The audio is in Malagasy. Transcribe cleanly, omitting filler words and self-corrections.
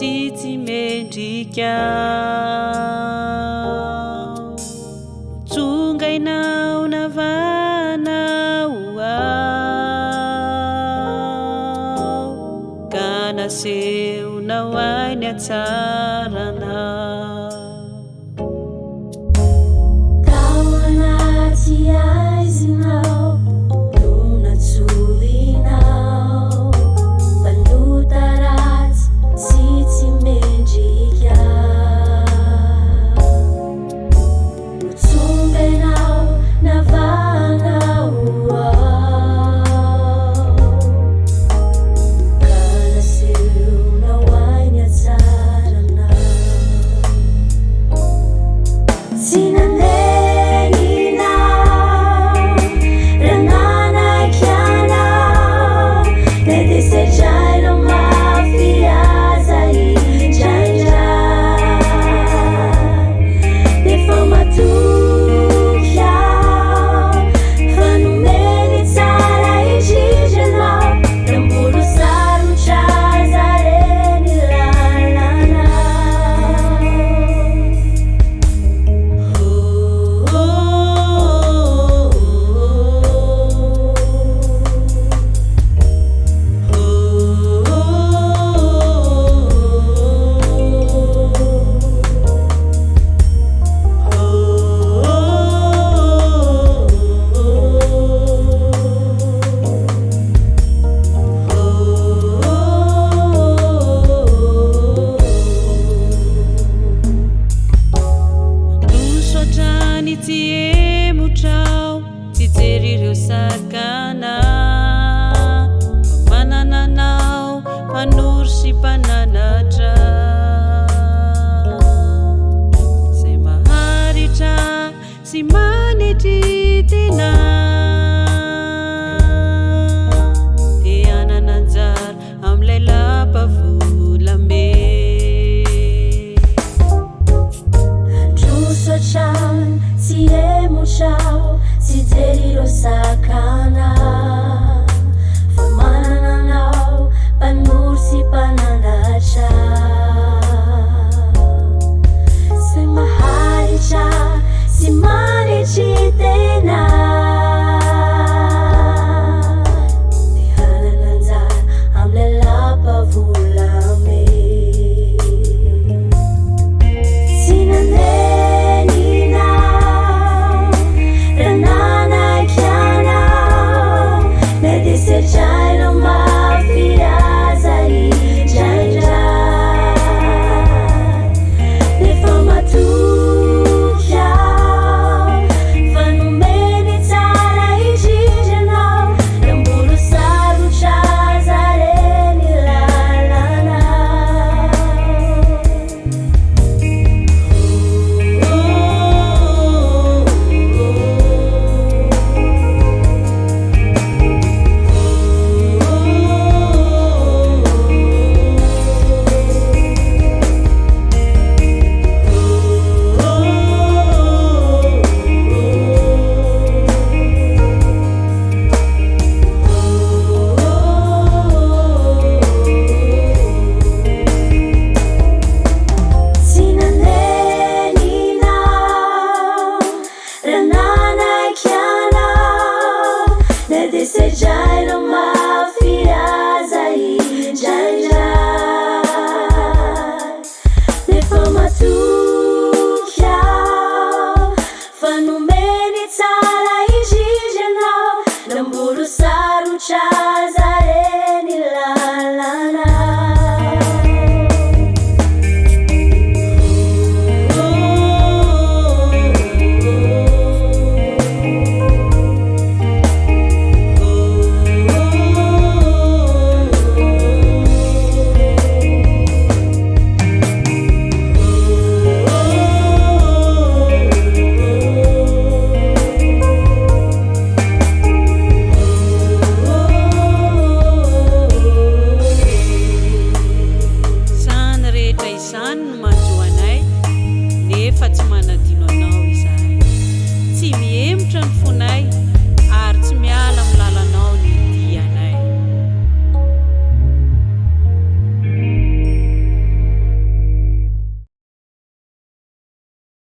sy tsy mendrika tsongainao navanao ao ka nasehonao ainy atsarana tao anaty aizinao no natsohinao mpanota ratsy sy tsy mendrika no tsongainao navanao ao ka nasehonao ainy atsarana tsy nandeninao raha nanaiky anao na desetrainao mafy aza indraindray nefa matoky aho fa nomeny tsara indrindra anao da mbolo sarotra aza reny lalana tsy emotrao tsy jery ireo sakana manananao mpanory sy mpananatra zay maharitra sy manitry tena de anana anjara amilay lampavolambe androsotrano tsy emotrao tsy jery ireo sakana fa manananao mpanory sy mpananatra zay maharitra sy manitry tena de anana anjara amilay lampavolambe tsy nandeninao raha nanaiky anao na desetrainao mafy aza indraindray nefa matoky aho fa nomeny tsara indrindra anao da mbolo sarotra aza reny lalana tsy nandeninao raha nanaiky anao na desetrainao mafy aza indraindray nefa matoky